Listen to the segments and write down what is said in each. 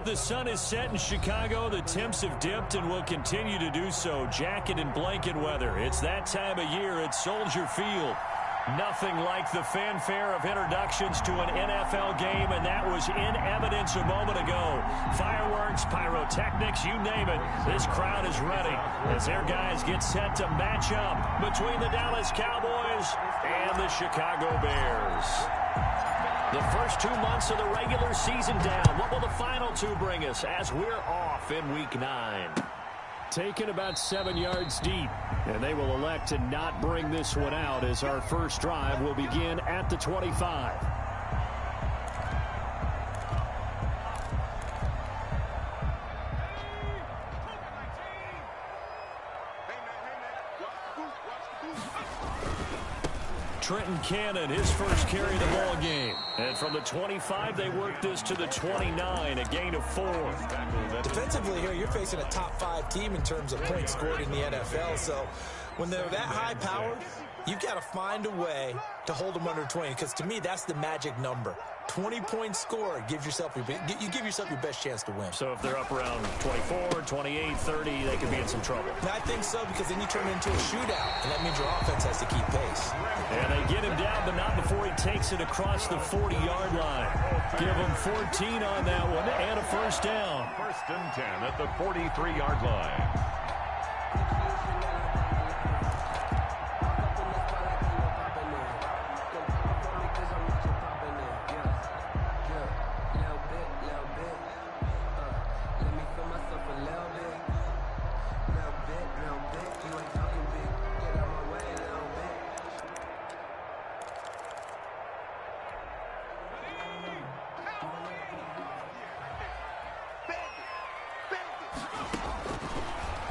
The sun is set in Chicago. The temps have dipped and will continue to do so. Jacket and blanket weather. It's that time of year at Soldier Field. Nothing like the fanfare of introductions to an NFL game, and that was in evidence a moment ago. Fireworks, pyrotechnics, you name it. This crowd is ready as their guys get set to match up between the Dallas Cowboys and the Chicago Bears. The first 2 months of the regular season down. What will the final two bring us as we're off in Week 9? Taken about 7 yards deep, and they will elect to not bring this one out as our first drive will begin at the 25. Trenton Cannon, his first carry of the ball game. And from the 25, they work this to the 29, a gain of 4. Defensively here, you're facing a top 5 team in terms of points scored in the NFL. So when they're that high powered, you've got to find a way to hold them under 20. Because to me, that's the magic number. 20 points scored, you give yourself your best chance to win. So if they're up around 24, 28, 30, they could be in some trouble. And I think so, because then you turn it into a shootout, and that means your offense has to keep pace. And they get him down, but not before he takes it across the 40-yard line. Give him 14 on that one, and a first down. First and 10 at the 43-yard line.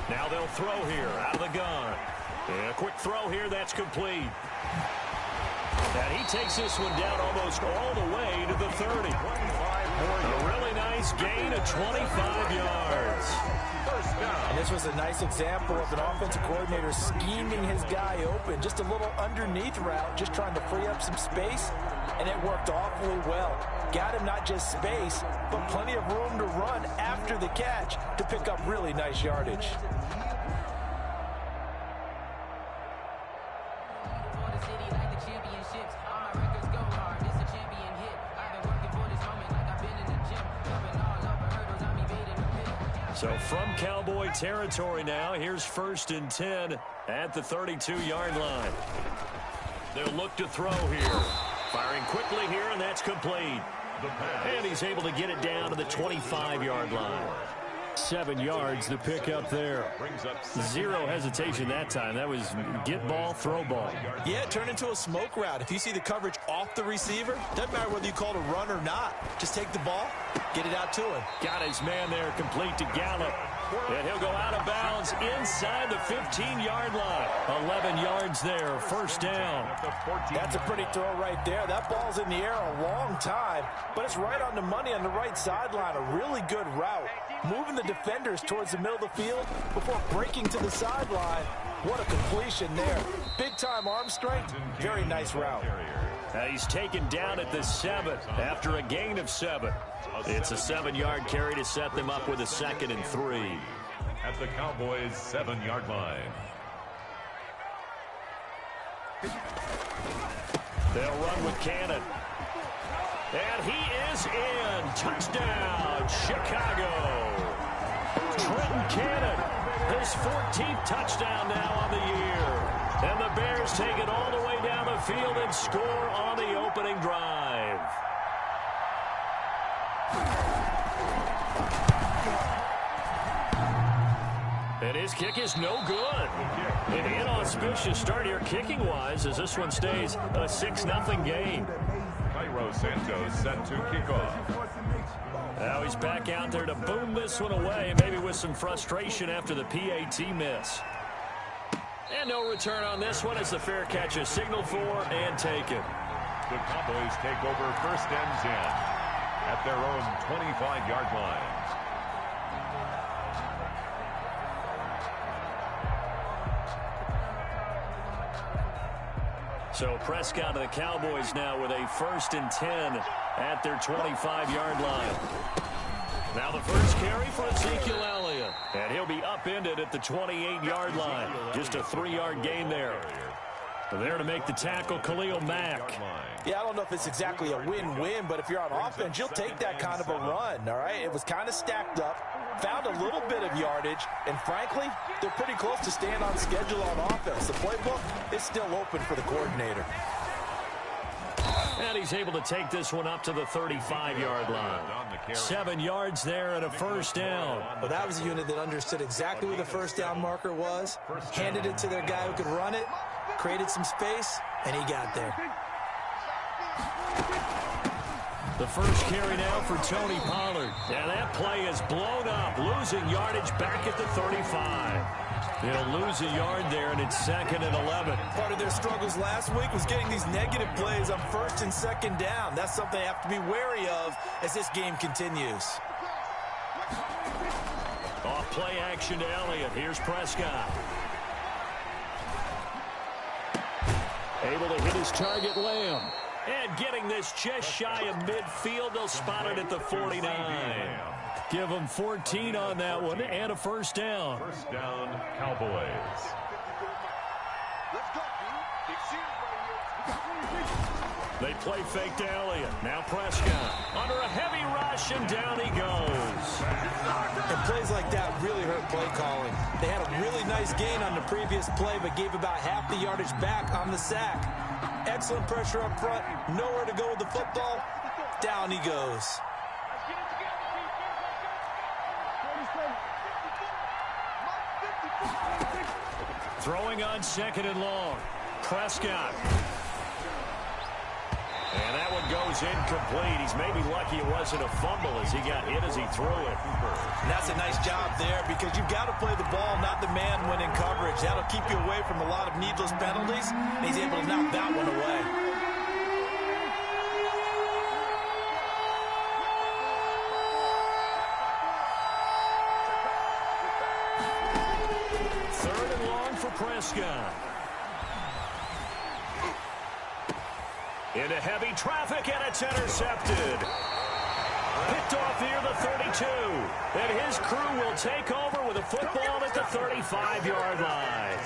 Now they'll throw here out of the gun. And a quick throw here, that's complete. And he takes this one down almost all the way to the 30. A really nice gain of 25 yards. And this was a nice example of an offensive coordinator scheming his guy open. Just a little underneath route, just trying to free up some space, and it worked awfully well. Got him not just space, but plenty of room to run after the catch to pick up really nice yardage. So from Cowboy territory now, here's first and 10 at the 32-yard line. They'll look to throw here. Firing quickly here, and that's complete. And he's able to get it down to the 25-yard line. 7 yards the pick up there. Zero hesitation that time. That was get ball, throw ball. Yeah, turn into a smoke route. If you see the coverage off the receiver, doesn't matter whether you call it a run or not. Just take the ball, get it out to him. Got his man there complete to Gallup. And he'll go out of bounds inside the 15-yard line. 11 yards there, first down. That's a pretty throw right there. That ball's in the air a long time, but it's right on the money on the right sideline. A really good route. Moving the defenders towards the middle of the field before breaking to the sideline. What a completion there. Big-time arm strength. Very nice route. He's taken down at the 7 after a gain of 7. It's a 7-yard carry to set them up with a 2nd and 3. At the Cowboys' 7-yard line. They'll run with Cannon. And he is in. Touchdown, Chicago. Trenton Cannon, his 14th touchdown now on the year. And the Bears take it all the way down the field and score on the opening drive. And his kick is no good. An inauspicious start here kicking-wise as this one stays a 6-0 game. Cairo Santos set to kick off. Now he's back out there to boom this one away, maybe with some frustration after the PAT miss. And no return on this one as the fair catch is signaled for and taken. The Cowboys take over first and 10 at their own 25-yard line. So Prescott of the Cowboys now with a first and 10 at their 25-yard line. Now the first carry for Ezekiel Elliott. And he'll be upended at the 28-yard line. Just a 3-yard gain there. There to make the tackle, Khalil Mack. Yeah, I don't know if it's exactly a win-win, but if you're on offense, you'll take that kind of a run, all right? It was kind of stacked up, found a little bit of yardage, and frankly, they're pretty close to staying on schedule on offense. The playbook is still open for the coordinator. And he's able to take this one up to the 35-yard line. 7 yards there and a first down. Well, that was a unit that understood exactly where the first down marker was, handed it to their guy who could run it, created some space, and he got there. The first carry now for Tony Pollard. And that play is blown up, losing yardage back at the 35. They'll lose a yard there, and it's 2nd and 11. Part of their struggles last week was getting these negative plays on 1st and 2nd down. That's something they have to be wary of as this game continues. Off play action to Elliott. Here's Prescott. Able to hit his target, Lamb. And getting this just shy of midfield. They'll spot it at the 49. Give them 14 on that one and a first down. First down, Cowboys. They play fake to Elliott. Now Prescott under a heavy rush, and down he goes. And plays like that really hurt play calling. They had a really nice gain on the previous play, but gave about half the yardage back on the sack. Excellent pressure up front. Nowhere to go with the football. Down he goes. Throwing on 2nd and long. Prescott. And that one goes incomplete. He's maybe lucky it wasn't a fumble as he got hit as he threw it. And that's a nice job there because you've got to play the ball, not the man when in coverage. That'll keep you away from a lot of needless penalties. And he's able to knock that one away. Prescott. Into heavy traffic, and it's intercepted. Picked off near the 32. And his crew will take over with a football at the 35-yard line.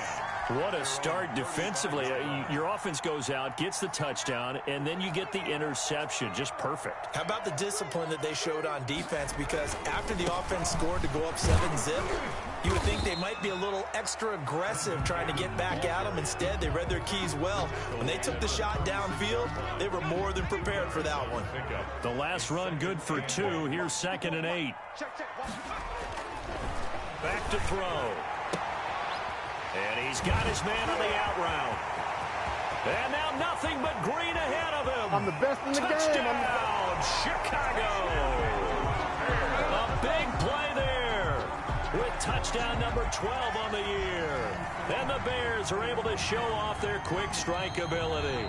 What a start defensively. Your offense goes out, gets the touchdown, and then you get the interception. Just perfect. How about the discipline that they showed on defense? Because after the offense scored to go up 7-zip, you would think they might be a little extra aggressive trying to get back at them. Instead, they read their keys well. When they took the shot downfield, they were more than prepared for that one. The last run good for 2. Here's 2nd and 8. Back to throw. And he's got his man on the out route. And now nothing but green ahead of him. I'm the best in the game. Touchdown, Chicago. A big play there with touchdown number 12 on the year. And the Bears are able to show off their quick strike ability.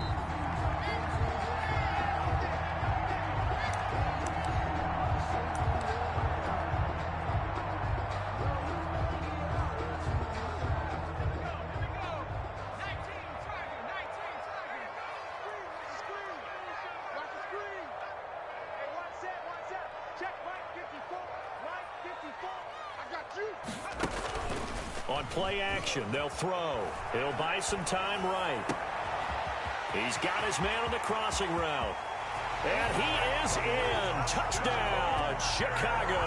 On play action, they'll throw. He'll buy some time right. He's got his man on the crossing route. And he is in. Touchdown, Chicago.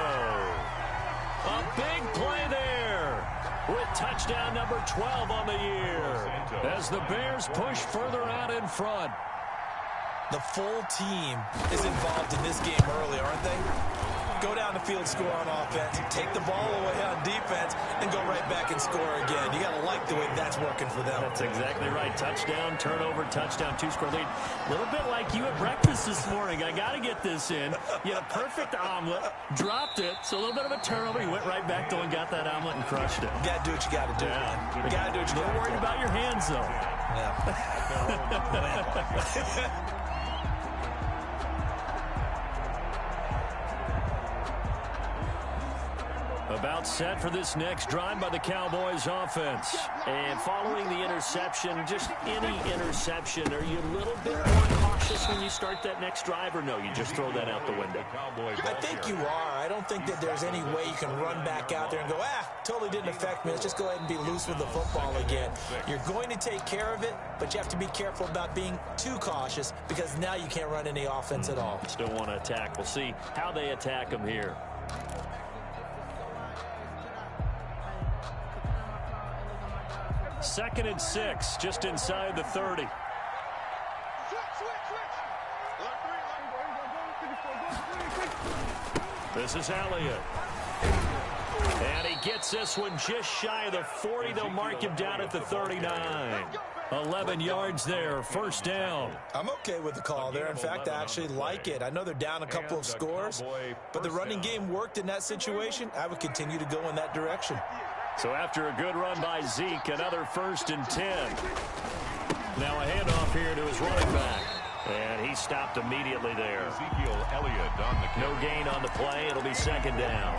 A big play there with touchdown number 12 on the year as the Bears push further out in front. The full team is involved in this game early, aren't they? Go down the field, score on offense, take the ball away on defense, and go right back and score again. You got to like the way that's working for them. That's exactly right. Touchdown, turnover, touchdown, 2-score lead. A little bit like you at breakfast this morning. I got to get this in. You had a perfect omelet, dropped it, so a little bit of a turnover. You went right back though and got that omelet and crushed it. You got to do what you got to do, man. You got to do what you got to do. Don't worry about your hands, though. Yeah. About set for this next drive by the Cowboys offense. And following the interception, just any interception, are you a little bit more cautious when you start that next drive, or no, you just throw that out the window? I think you are. I don't think that there's any way you can run back out there and go, totally didn't affect me. Let's just go ahead and be loose with the football again. You're going to take care of it, but you have to be careful about being too cautious because now you can't run any offense at all. Still want to attack. We'll see how they attack them here. Second and 6, just inside the 30. This is Elliott. And he gets this one just shy of the 40. They'll mark him down at the 39. 11 yards there, first down. I'm okay with the call there. In fact, I actually like it. I know they're down a couple of scores, but the running game worked in that situation. I would continue to go in that direction. So after a good run by Zeke, another 1st and 10. Now a handoff here to his running back. And he stopped immediately there. Ezekiel Elliott on the no gain on the play. It'll be second down.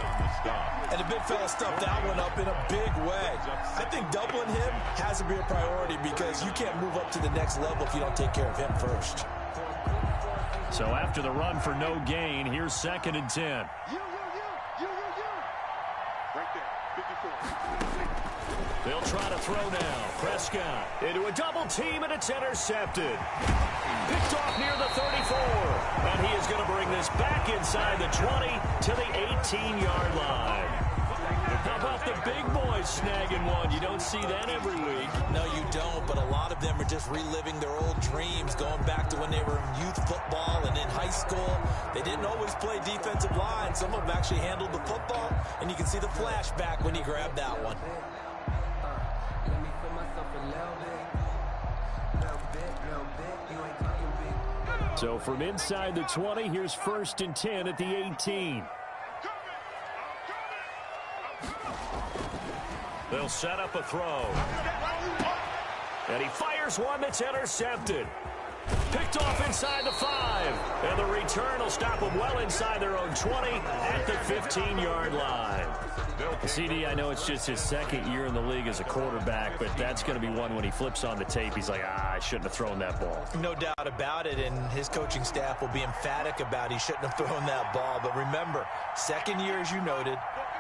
And the big fella stuffed that one up in a big way. I think doubling him has to be a priority because you can't move up to the next level if you don't take care of him first. So after the run for no gain, here's 2nd and 10. They'll try to throw now. Prescott into a double team, and it's intercepted. Picked off near the 34. And he is going to bring this back inside the 20 to the 18-yard line. How about the big boys snagging one? You don't see that every week. No, you don't, but a lot of them are just reliving their old dreams, going back to when they were in youth football and in high school. They didn't always play defensive line. Some of them actually handled the football, and you can see the flashback when he grabbed that one. So from inside the 20, here's 1st and 10 at the 18. They'll set up a throw. And he fires one that's intercepted. Picked off inside the 5. And the return will stop them well inside their own 20 at the 15-yard line. CD, I know it's just his 2nd year in the league as a quarterback, but that's going to be one when he flips on the tape. He's like, I shouldn't have thrown that ball. No doubt about it, and his coaching staff will be emphatic about he shouldn't have thrown that ball. But remember, 2nd year, as you noted,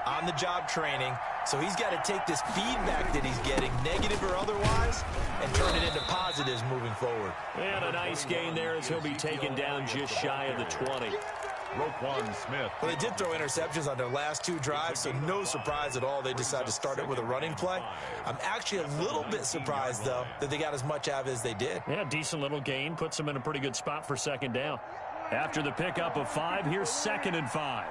on-the-job training, so he's got to take this feedback that he's getting, negative or otherwise, and turn it into positives moving forward. And a nice gain there as he'll be taken down just shy of the 20. Roquan Smith. Well, they did throw interceptions on their last 2 drives, so no surprise at all they decided to start it with a running play. I'm actually a little bit surprised, though, that they got as much out of it as they did. Yeah, decent little gain. Puts them in a pretty good spot for 2nd down. After the pickup of 5, here's 2nd and 5.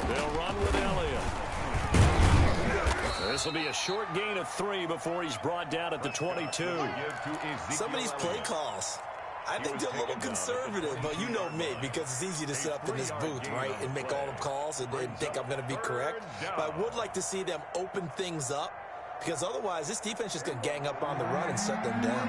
They'll run with Elliott. This will be a short gain of 3 before he's brought down at the 22. Some of these play calls, I think they're a little conservative, but you know me, because it's easy to sit up in this booth, right, and make all the calls and think I'm going to be correct. But I would like to see them open things up, because otherwise this defense is going to gang up on the run and shut them down.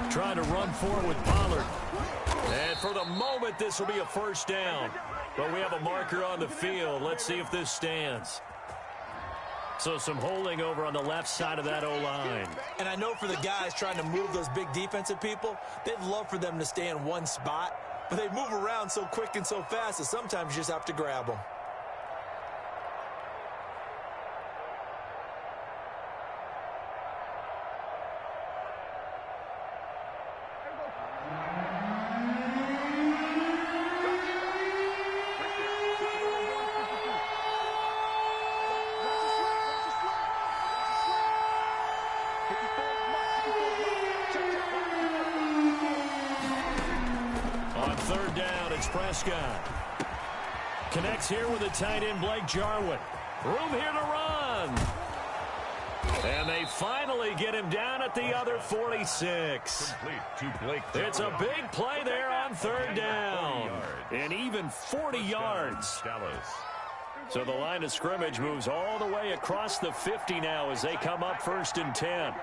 Trying to run forward with Pollard. And for the moment, this will be a 1st down. But we have a marker on the field. Let's see if this stands. So some holding over on the left side of that O-line. And I know for the guys trying to move those big defensive people, they'd love for them to stay in one spot. But they move around so quick and so fast that sometimes you just have to grab them. Prescott connects here with the tight end Blake Jarwin. Room here to run. And they finally get him down at the other 46. It's a big play there on third down. And even 40 yards. So the line of scrimmage moves all the way across the 50 now as they come up 1st and 10.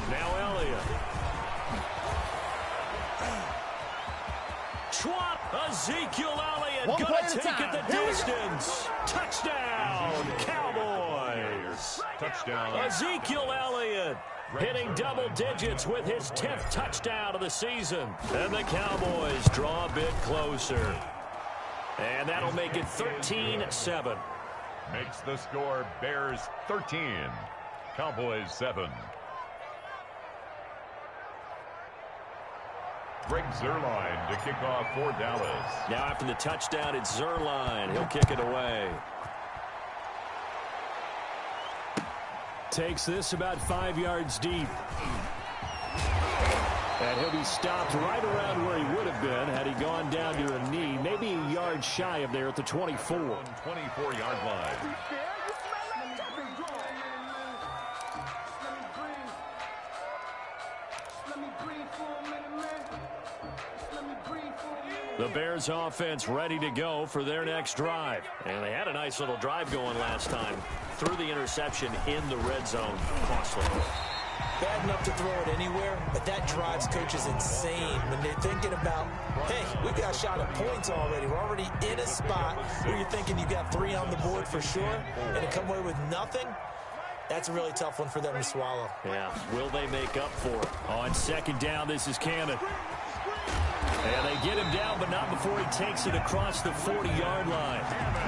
Now Elliott. Schwab, Ezekiel Elliott going to take it the distance. Touchdown, Cowboys. Touchdown. Ezekiel Elliott hitting double digits with his 10th touchdown of the season. And the Cowboys draw a bit closer. And that'll make it 13-7. Makes the score Bears 13, Cowboys 7. Greg Zuerlein to kick off for Dallas. Now after the touchdown, it's Zuerlein. He'll kick it away. Takes this about 5 yards deep. And he'll be stopped right around where he would have been had he gone down to a knee, maybe a yard shy of there at the 24. 24-yard line. The Bears offense ready to go for their next drive. And they had a nice little drive going last time. Threw the interception in the red zone. Costly. Bad enough to throw it anywhere, but that drives coaches insane when they're thinking about, hey, we got a shot at points already. We're already in a spot where you're thinking you got 3 on the board for sure, and to come away with nothing, that's a really tough one for them to swallow. Yeah, will they make up for it? On 2nd down, this is Cannon. And they get him down, but not before he takes it across the 40-yard line.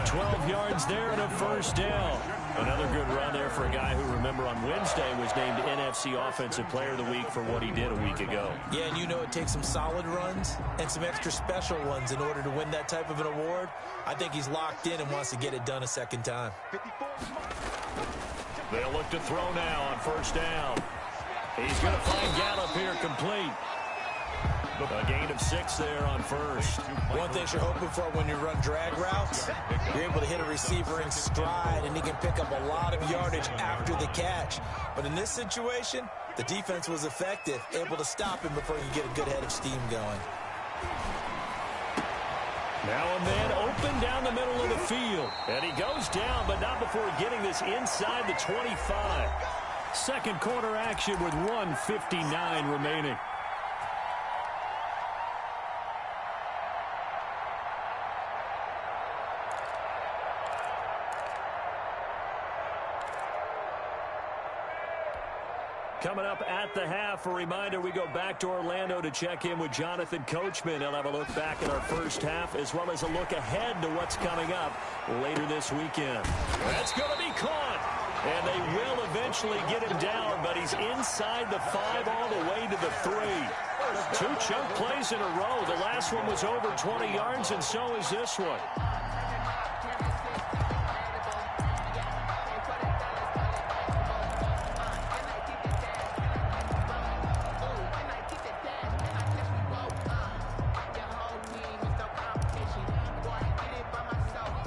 12 yards there and a 1st down. Another good run there for a guy who, remember, on Wednesday was named NFC Offensive Player of the Week for what he did a week ago. Yeah, and you know it takes some solid runs and some extra special ones in order to win that type of an award. I think he's locked in and wants to get it done a second time. They'll look to throw now on 1st down. He's going to find Gallup here complete. A gain of 6 there on 1st. One thing you're hoping for when you run drag routes, you're able to hit a receiver in stride, and he can pick up a lot of yardage after the catch. But in this situation, the defense was effective, able to stop him before you get a good head of steam going. Now a man open down the middle of the field. And he goes down, but not before getting this inside the 25. Second quarter action with 1:59 remaining. Coming up at the half, a reminder, we go back to Orlando to check in with Jonathan Coachman. He'll have a look back at our first half as well as a look ahead to what's coming up later this weekend. That's going to be caught. And they will eventually get him down, but he's inside the 5 all the way to the 3. 2 chunk plays in a row. The last one was over 20 yards, and so is this one.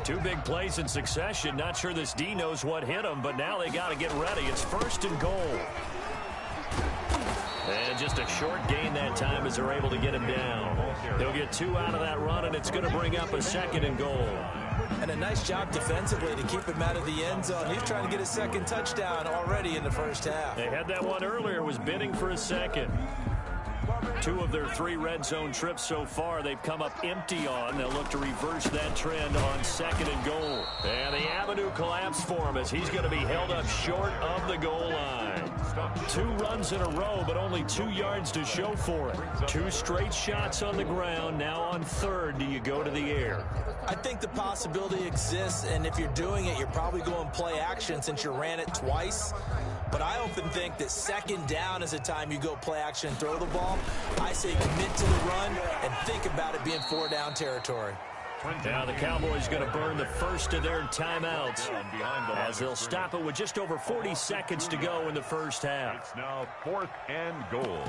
Two big plays in succession. Not sure this D knows what hit him, but now they got to get ready. It's 1st and goal. And just a short gain that time as they're able to get him down. He'll get 2 out of that run, and it's going to bring up a 2nd and goal. And a nice job defensively to keep him out of the end zone. He's trying to get his 2nd touchdown already in the first half. They had that one earlier, was bidding for a 2nd. 2 of their 3 red zone trips so far they've come up empty on. They'll look to reverse that trend on 2nd and goal. And the avenue collapsed for him as he's going to be held up short of the goal line. 2 runs in a row, but only 2 yards to show for it. 2 straight shots on the ground. Now on 3rd, do you go to the air? I think the possibility exists, and if you're doing it, you're probably going play action since you ran it twice. But I often think that 2nd down is the time you go play action and throw the ball. I say commit to the run and think about it being 4-down territory. Now the Cowboys going to burn the first of their timeouts as they'll stop it with just over 40 seconds to go in the first half. It's now 4th and goal.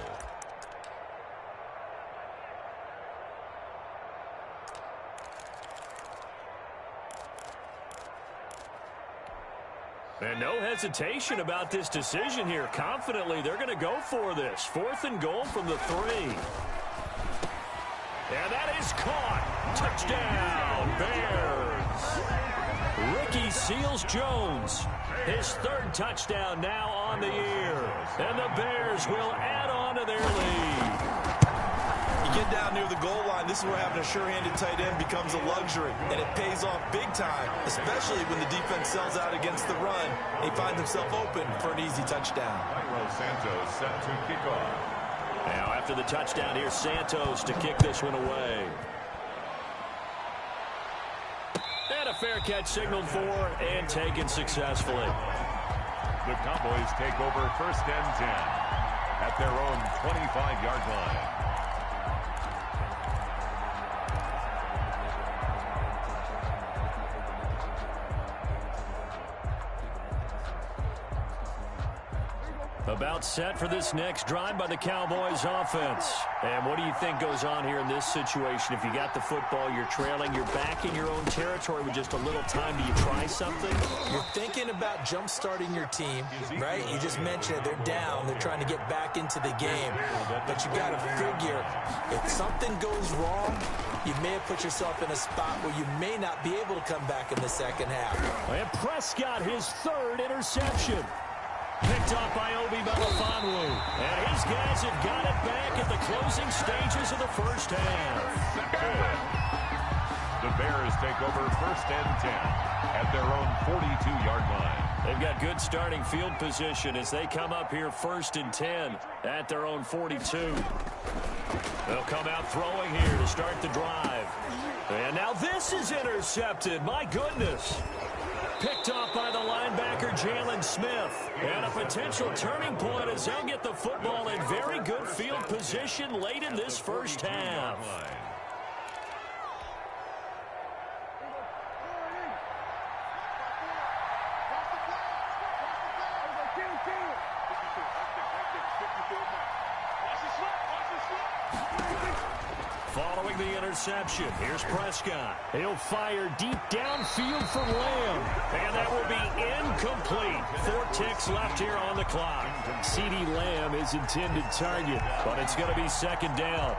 And no hesitation about this decision here. Confidently, they're going to go for this. 4th and goal from the 3. And that is caught. Touchdown, Bears. Ricky Seals-Jones, his 3rd touchdown now on the year. And the Bears will add on to their lead. You get down near the goal line, this is where having a sure-handed tight end becomes a luxury, and it pays off big time, especially when the defense sells out against the run. He finds himself open for an easy touchdown. Santos set to kick off. Now after the touchdown, here's Santos to kick this one away. And a fair catch signaled for and taken successfully. The Cowboys take over 1st and 10 at their own 25-yard line. About set for this next drive by the Cowboys offense. And what do you think goes on here in this situation? If you got the football, you're trailing, you're back in your own territory with just a little time. Do you try something? You're thinking about jump-starting your team, right? You just mentioned it. They're down. They're trying to get back into the game. But you got to figure, if something goes wrong, you may have put yourself in a spot where you may not be able to come back in the second half. And Prescott, his 3rd interception. Picked off by Obi Melifonwu. And his guys have got it back at the closing stages of the first half. The Bears take over 1st and 10 at their own 42-yard line. They've got good starting field position as they come up here 1st and 10 at their own 42. They'll come out throwing here to start the drive. And now this is intercepted. My goodness. Picked off by the linebacker, Jalen Smith. And a potential turning point as they'll get the football in very good field position late in this first half. Following the interception, here's Prescott. He'll fire deep downfield for Lamb. And that will be incomplete. 4 ticks left here on the clock. CeeDee Lamb is intended target, but it's going to be 2nd down.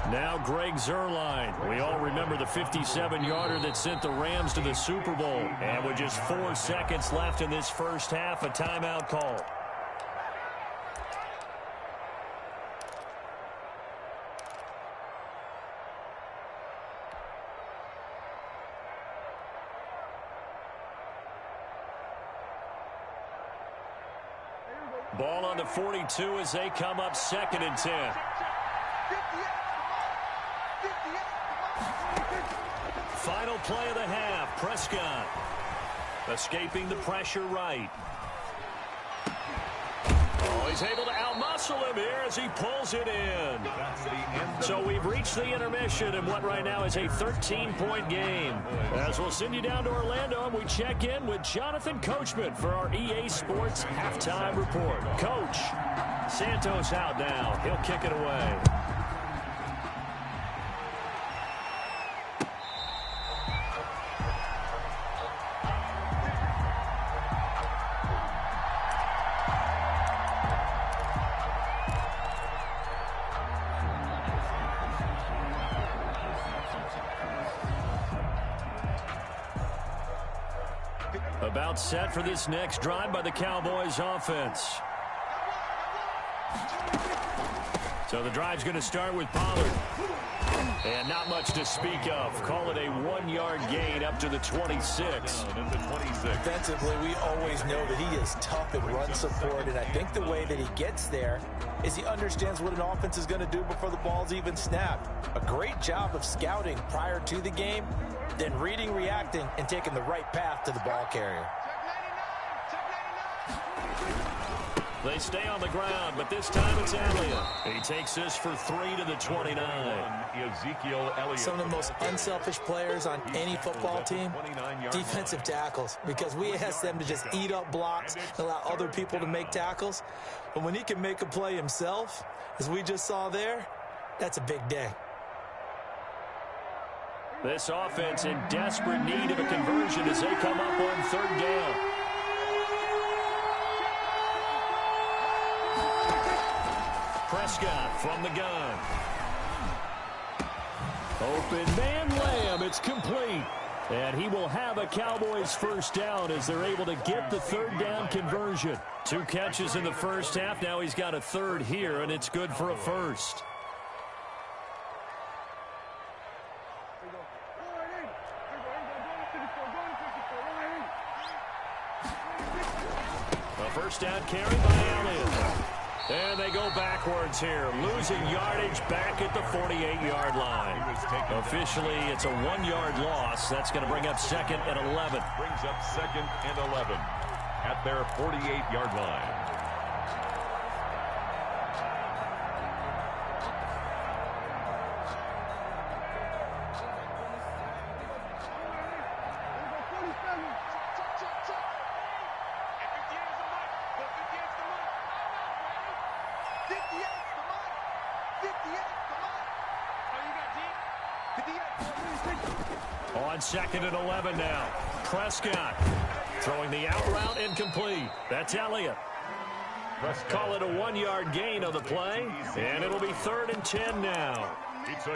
Now Greg Zuerlein. We all remember the 57-yarder that sent the Rams to the Super Bowl. And with just 4 seconds left in this first half, a timeout call. Ball on the 42 as they come up 2nd and 10. Final play of the half. Prescott escaping the pressure right. Oh, he's able to outmuscle him here as he pulls it in. So we've reached the intermission in what right now is a 13-point game. As we'll send you down to Orlando and we check in with Jonathan Coachman for our EA Sports Halftime Report. Coach, Santos out now. He'll kick it away. About set for this next drive by the Cowboys offense. So the drive's going to start with Pollard. And not much to speak of. Call it a 1-yard gain up to the 26. Defensively, we always know that he is tough in run support, and I think the way that he gets there is he understands what an offense is going to do before the ball's even snapped. A great job of scouting prior to the game, then reading, reacting, and taking the right path to the ball carrier. They stay on the ground, but this time it's Elliott. He takes this for 3 to the 29. Ezekiel Elliott. Some of the most unselfish players on any football team, defensive tackles, because we ask them to just eat up blocks and allow other people to make tackles. But when he can make a play himself, as we just saw there, that's a big day. This offense in desperate need of a conversion as they come up on third down. Prescott from the gun. Open man Lamb. It's complete. And he will have a Cowboys first down as they're able to get the third down conversion. 2 catches in the first half. Now he's got a third here, and it's good for a first. A first down carry by Elliott. And they go backwards here, losing yardage back at the 48-yard line. Officially, it's a 1-yard loss. That's going to bring up 2nd and 11. Brings up 2nd and 11 at their 48-yard line. On 2nd and 11 now. Prescott throwing the out route incomplete. That's Elliott. Call it a 1-yard gain on the play, and it'll be 3rd and 10 now.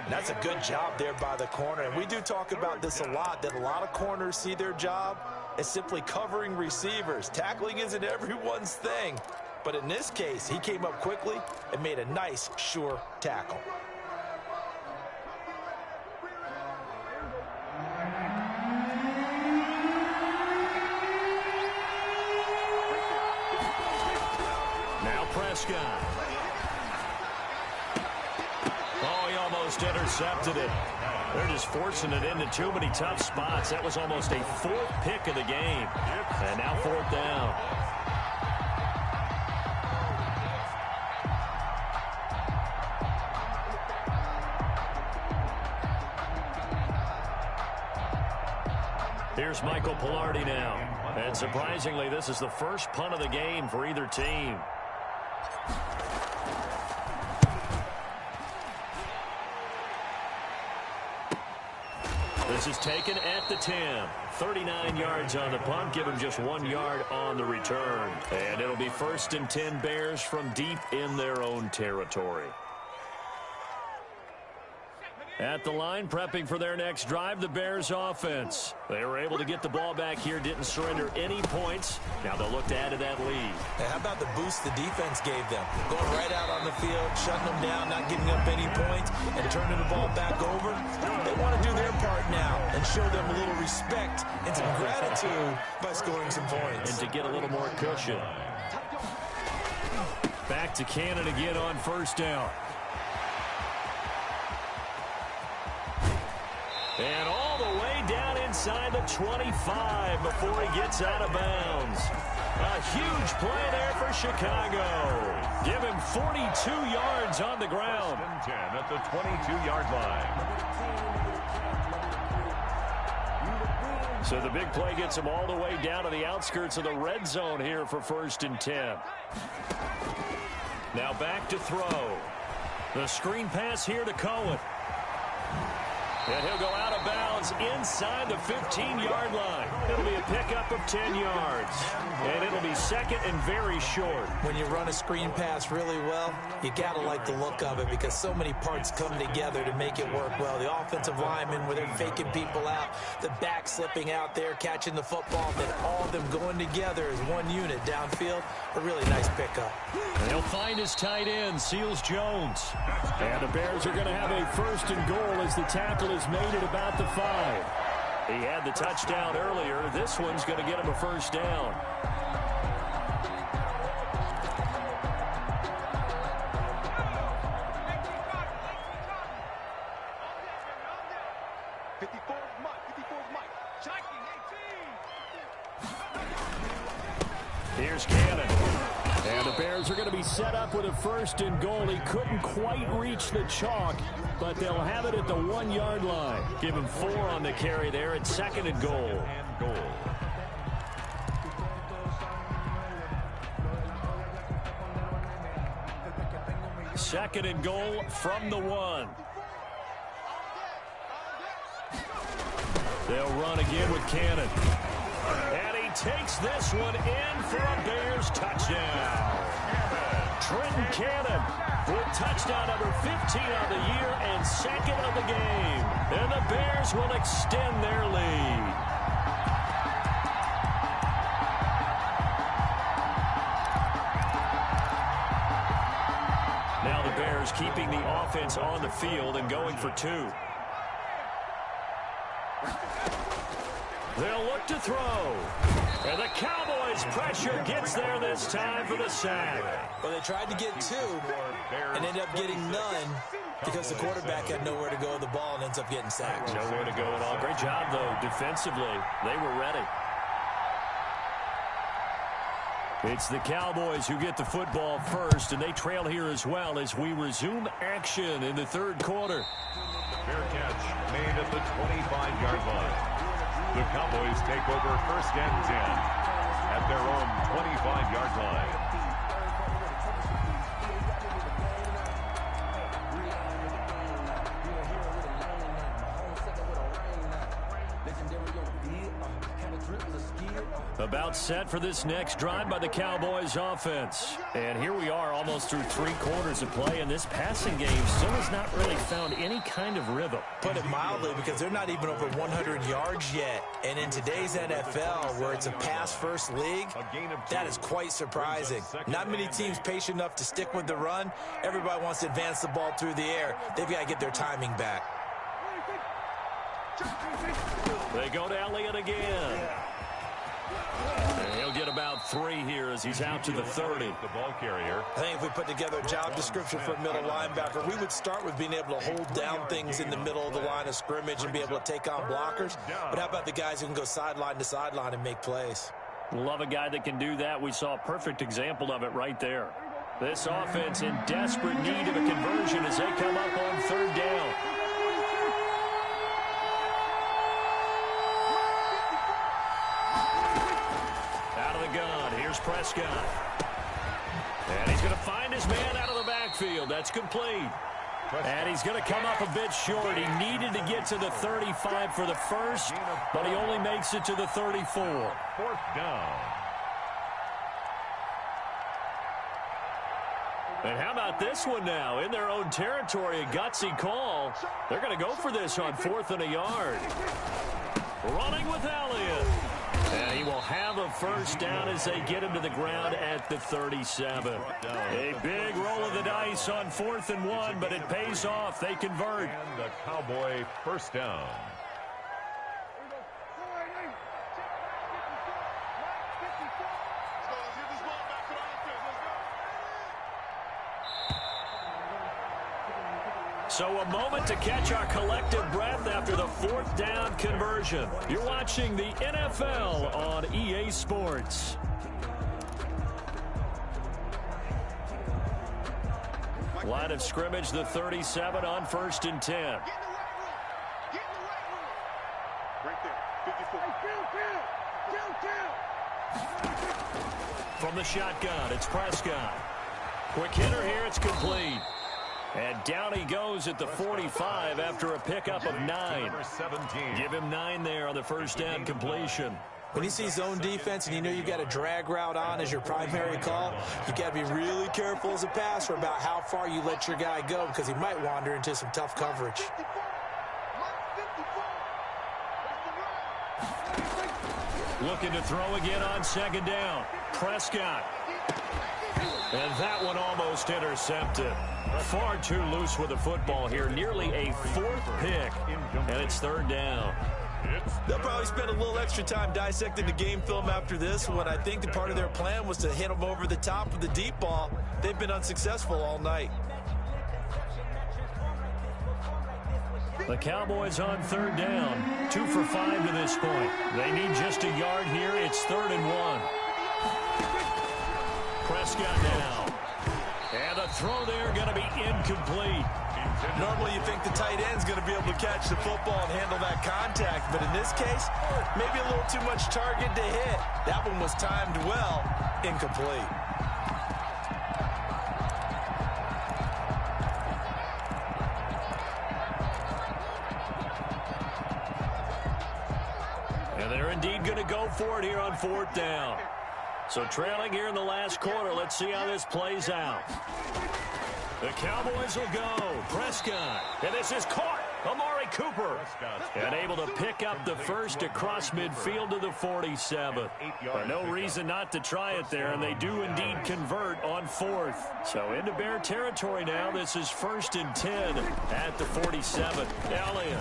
That's a good job there by the corner. And we do talk about this a lot, that a lot of corners see their job as simply covering receivers. Tackling isn't everyone's thing. But in this case, he came up quickly and made a nice, sure tackle. Prescott. Oh, he almost intercepted it. They're just forcing it into too many tough spots. That was almost a 4th pick of the game. And now 4th down. Here's Michael Pilardi now. And surprisingly, this is the first punt of the game for either team. This is taken at the 10. 39 yards on the punt. Give him just 1 yard on the return. And it'll be 1st and 10 Bears from deep in their own territory. At the line, prepping for their next drive, the Bears offense. They were able to get the ball back here, didn't surrender any points. Now they'll look to add to that lead. Hey, how about the boost the defense gave them? Going right out on the field, shutting them down, not giving up any points, and turning the ball back over. They want to do their part now and show them a little respect and some gratitude by scoring some points. And to get a little more cushion. Back to Cannon again on first down. And all the way down inside the 25 before he gets out of bounds. A huge play there for Chicago. Give him 42 yards on the ground. 10 at the 22-yard line. So the big play gets him all the way down to the outskirts of the red zone here for 1st and 10. Now back to throw. The screen pass here to Cohen. And he'll go out of bounds inside the 15-yard line. It'll be a pickup of 10 yards. And it'll be 2nd and very short. When you run a screen pass really well, you got to like the look of it because so many parts come together to make it work well. The offensive linemen, where they're faking people out, the back slipping out there, catching the football, and then all of them going together as one unit downfield. A really nice pickup. And he'll find his tight end, Seals Jones. And the Bears are going to have a 1st and goal as the tackle is made at about the 5. He had the touchdown earlier. This one's going to get him a first down. Here's Cannon. And the Bears are going to be set up with a 1st and goal. He couldn't quite reach the chalk, but they'll have it at the 1-yard line. Give him 4 on the carry there at 2nd and goal. 2nd and goal from the 1. They'll run again with Cannon. And he takes this one in for a Bears touchdown. Trenton Cannon with touchdown number 15 on the year and second of the game. And the Bears will extend their lead. Now the Bears keeping the offense on the field and going for two. They'll look to throw. And the Cowboys' pressure gets there this time for the sack. Well, they tried to get two and ended up getting none because the quarterback had nowhere to go with the ball and ends up getting sacked. Nowhere to go at all. Great job, though, defensively. They were ready. It's the Cowboys who get the football first, and they trail here as well as we resume action in the third quarter. Fair catch made at the 25-yard line. The Cowboys take over first and 10 at their own 25-yard line. About set for this next drive by the Cowboys offense. And here we are almost through 3 quarters of play, and this passing game still has not really found any kind of rhythm. Put it mildly, because they're not even over 100 yards yet. And in today's NFL, where it's a pass-first league, that is quite surprising. Not many teams patient enough to stick with the run. Everybody wants to advance the ball through the air. They've got to get their timing back. They go to Elliott again. And he'll get about 3 here as he's out to the 30. The ball carrier. I think if we put together a job description for a middle linebacker, we would start with being able to hold down things in the middle of the line of scrimmage and be able to take on blockers. But how about the guys who can go sideline to sideline and make plays? Love a guy that can do that. We saw a perfect example of it right there. This offense in desperate need of a conversion as they come up on third down. Here's Prescott. And he's going to find his man out of the backfield. That's complete. And he's going to come up a bit short. He needed to get to the 35 for the first, but he only makes it to the 34. Fourth down. And how about this one now? In their own territory, a gutsy call. They're going to go for this on 4th and a yard. Running with Elliott. And he will have a first down as they get him to the ground at the 37. A big roll of the dice on 4th and 1, but it pays off. They convert. And the Cowboy first down. So a moment to catch our collective breath after the 4th down conversion. You're watching the NFL on EA Sports. Line of scrimmage, the 37 on 1st and 10. From the shotgun, it's Prescott. Quick hitter here, it's complete. And down he goes at the 45 after a pickup of 9. Give him 9 there on the first down completion. When you see zone defense and you know you got a drag route on as your primary call, you got to be really careful as a passer about how far you let your guy go because he might wander into some tough coverage. Looking to throw again on 2nd down. Prescott. And that one almost intercepted. Far too loose with the football here. Nearly a 4th pick. And it's 3rd down. They'll probably spend a little extra time dissecting the game film after this one. I think the part of their plan was to hit them over the top with the deep ball. They've been unsuccessful all night. The Cowboys on 3rd down. 2 for 5 to this point. They need just a yard here. It's 3rd and 1. Prescott now. And a throw there going to be incomplete. Normally you think the tight end's going to be able to catch the football and handle that contact, but in this case, maybe a little too much target to hit. That one was timed well, incomplete. They're indeed going to go for it here on 4th down. So trailing here in the last quarter. Let's see how this plays out. The Cowboys will go. Prescott. And this is caught. Amari Cooper. And able to pick up the first across midfield to the 47. But no reason not to try it there, and they do indeed convert on 4th. So into Bear territory now. This is 1st and 10 at the 47. Elliott.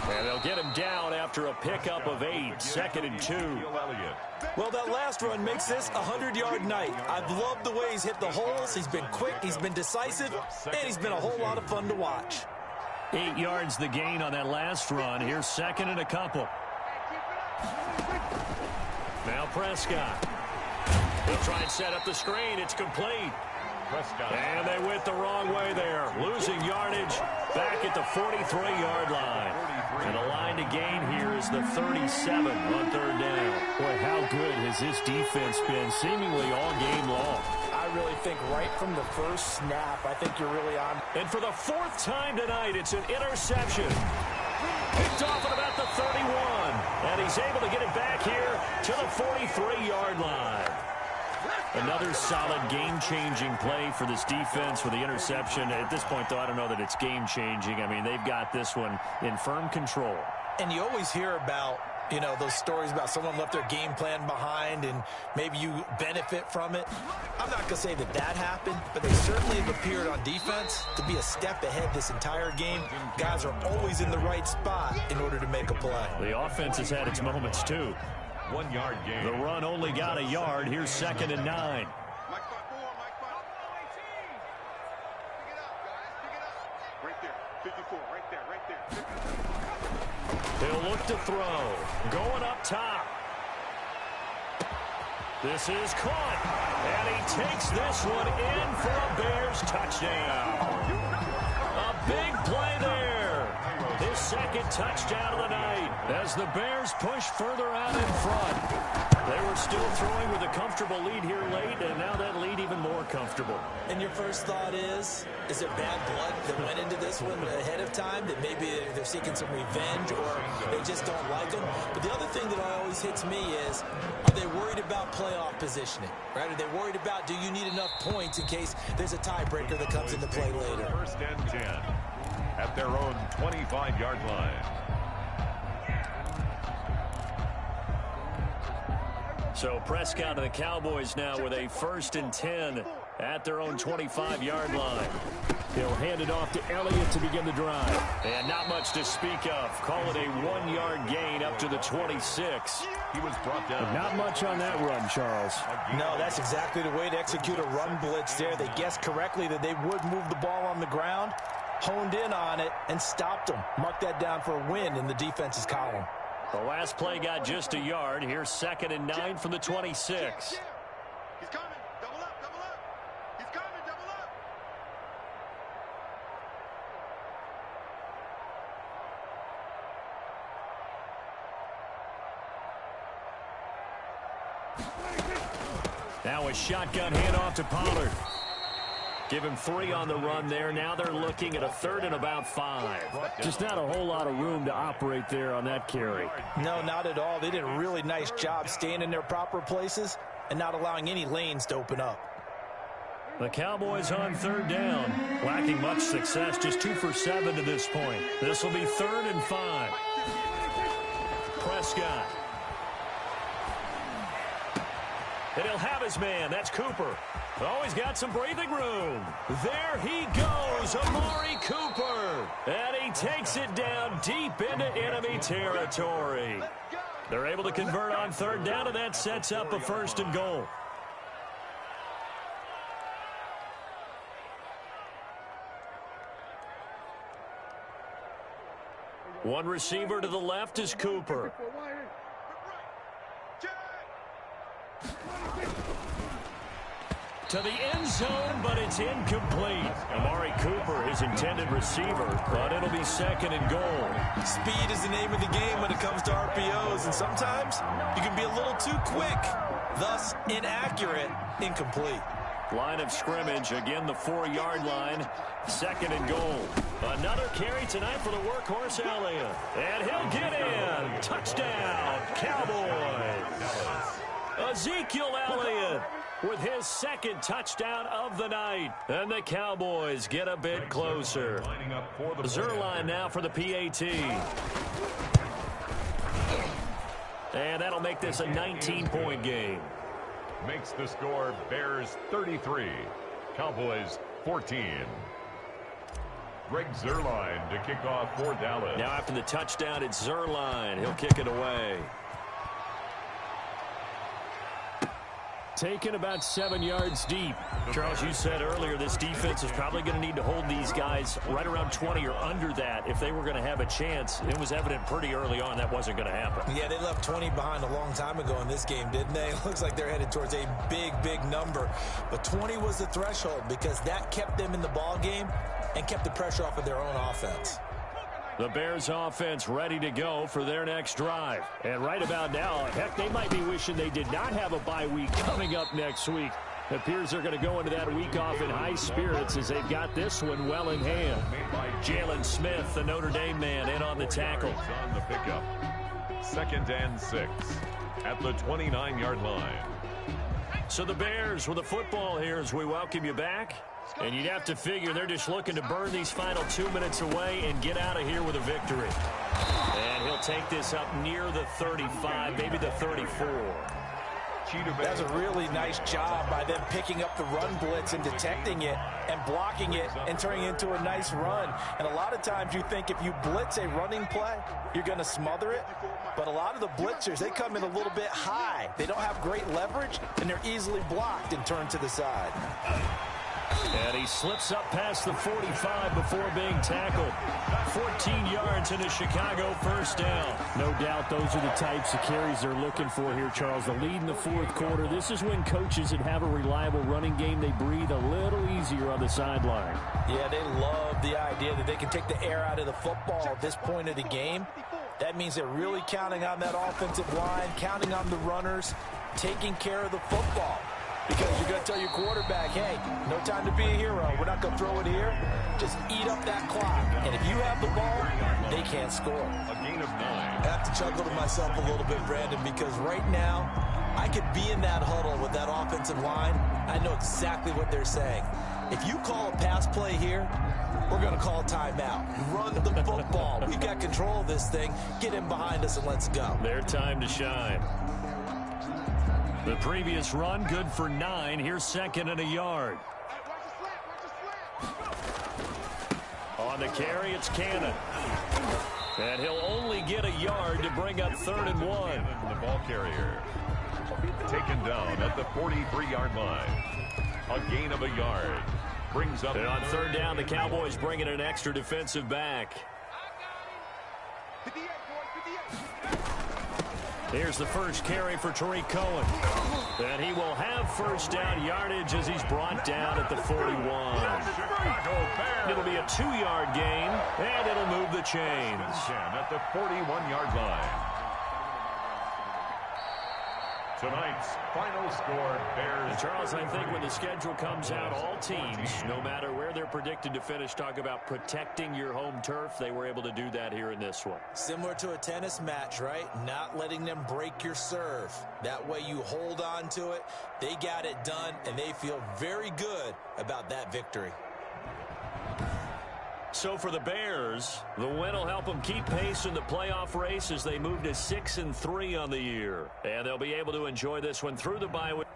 And they'll get him down after a pickup of 8. 2nd and 2. Well, that last run makes this a 100-yard night. I've loved the way he's hit the holes. He's been quick, he's been decisive, and he's been a whole lot of fun to watch. 8 yards the gain on that last run. Here's 2nd and a couple. Now Prescott. They'll try and set up the screen. It's complete. And they went the wrong way there. Losing yardage back at the 43-yard line. And the line to gain here is the 37 on 3rd down. Boy, how good has this defense been seemingly all game long? I really think right from the first snap, I think you're really on. And for the 4th time tonight, it's an interception. Picked off at about the 31. And he's able to get it back here to the 43-yard line. Another solid game-changing play for this defense with the interception. At this point, though, I don't know that it's game-changing. I mean, they've got this one in firm control. And you always hear about, you know, those stories about someone left their game plan behind and maybe you benefit from it. I'm not going to say that that happened, but they certainly have appeared on defense to be a step ahead this entire game. Guys are always in the right spot in order to make a play. The offense has had its moments, too. 1 yard gain. The run only got a yard. Here's 2nd and 9. He'll look to throw. Going up top. This is caught. And he takes this one in for a Bears touchdown. A big play there. His 2nd touchdown of the night as the Bears push further out in front. They were still throwing with a comfortable lead here late, and now that lead even more comfortable. And your first thought is it bad blood that went into this one ahead of time, that maybe they're seeking some revenge or they just don't like them? But the other thing that always hits me is, are they worried about playoff positioning? Right? Are they worried about, do you need enough points in case there's a tiebreaker that comes into play later? 1st and 10 at their own 25-yard line. So Prescott and the Cowboys now with a 1st and 10 at their own 25-yard line. He'll hand it off to Elliott to begin the drive. And not much to speak of. Call it a 1-yard gain up to the 26. He was brought down. Not much on that run, Charles. No, that's exactly the way to execute a run blitz there. They guessed correctly that they would move the ball on the ground, honed in on it, and stopped them. Mark that down for a win in the defense's column. The last play got just a yard. Here's 2nd and 9 from the 26. He's coming. Double up, double up. He's coming, double up. Now a shotgun handoff to Pollard. Give him 3 on the run there. Now they're looking at a 3rd and about 5. Just not a whole lot of room to operate there on that carry. No, not at all. They did a really nice job staying in their proper places and not allowing any lanes to open up. The Cowboys on 3rd down. Lacking much success. Just 2 for 7 to this point. This will be 3rd and 5. Prescott. And he'll have his man. That's Cooper. Oh, he's got some breathing room. There he goes, Amari Cooper. And he takes it down deep into enemy territory. They're able to convert on 3rd down, and that sets up a 1st and goal. One receiver to the left is Cooper. To the end zone, but it's incomplete. Amari Cooper, his intended receiver, but it'll be 2nd and goal. Speed is the name of the game when it comes to RPOs, and sometimes you can be a little too quick, thus inaccurate, incomplete. Line of scrimmage, again the 4-yard line. 2nd and goal. Another carry tonight for the workhorse Elliott. And he'll get in. Touchdown, Cowboys. Ezekiel Elliott with his 2nd touchdown of the night. And the Cowboys get a bit closer. Zerline now for the PAT. And that'll make this a 19-point game. Makes the score Bears 33, Cowboys 14. Greg Zerline to kick off for Dallas. Now after the touchdown, it's Zerline. He'll kick it away. Taken about 7 yards deep. Charles, you said earlier this defense is probably going to need to hold these guys right around 20 or under that if they were going to have a chance. It was evident pretty early on that wasn't going to happen. Yeah, they left 20 behind a long time ago in this game, didn't they? It looks like they're headed towards a big, big number. But 20 was the threshold because that kept them in the ball game and kept the pressure off of their own offense. The Bears offense ready to go for their next drive. And right about now, heck, they might be wishing they did not have a bye week coming up next week. It appears they're going to go into that week off in high spirits as they've got this one well in hand. Jalen Smith, the Notre Dame man, in on the tackle. On the pickup. 2nd and 6 at the 29-yard line. So the Bears with the football here as we welcome you back. And you'd have to figure they're just looking to burn these final 2 minutes away and get out of here with a victory. And he'll take this up near the 35, maybe the 34. That's a really nice job by them picking up the run blitz and detecting it and blocking it and turning it into a nice run. And a lot of times you think if you blitz a running play, you're going to smother it. But a lot of the blitzers, they come in a little bit high. They don't have great leverage, and they're easily blocked and turned to the side. And he slips up past the 45 before being tackled. 14 yards and a Chicago first down. No doubt those are the types of carries they're looking for here, Charles. The lead in the 4th quarter. This is when coaches that have a reliable running game, they breathe a little easier on the sideline. Yeah, they love the idea that they can take the air out of the football at this point of the game. That means they're really counting on that offensive line, counting on the runners, taking care of the football. Because you're going to tell your quarterback, hey, no time to be a hero. We're not going to throw it here. Just eat up that clock. And if you have the ball, they can't score. A gain of 9. I have to chuckle to myself a little bit, Brandon, because right now I could be in that huddle with that offensive line. I know exactly what they're saying. If you call a pass play here, we're going to call a timeout. Run the football. We've got control of this thing. Get him behind us and let's go. Their time to shine. The previous run, good for 9. Here's 2nd and a yard. On the carry, it's Cannon. And he'll only get a yard to bring up 3rd and 1. The ball carrier taken down at the 43-yard line. A gain of a yard. Brings up. And on 3rd down, the Cowboys bring in an extra defensive back. Here's the first carry for Tariq Cohen. And he will have first down yardage as he's brought down at the 41. It'll be a 2-yard gain, and it'll move the chains. At the 41-yard line. Tonight's final score, Bears. Charles, I think when the schedule comes out, all teams, no matter where they're predicted to finish, talk about protecting your home turf. They were able to do that here in this one. Similar to a tennis match, right? Not letting them break your serve. That way you hold on to it. They got it done, and they feel very good about that victory. So for the Bears, the win will help them keep pace in the playoff race as they move to 6-3 on the year. And they'll be able to enjoy this one through the bye week.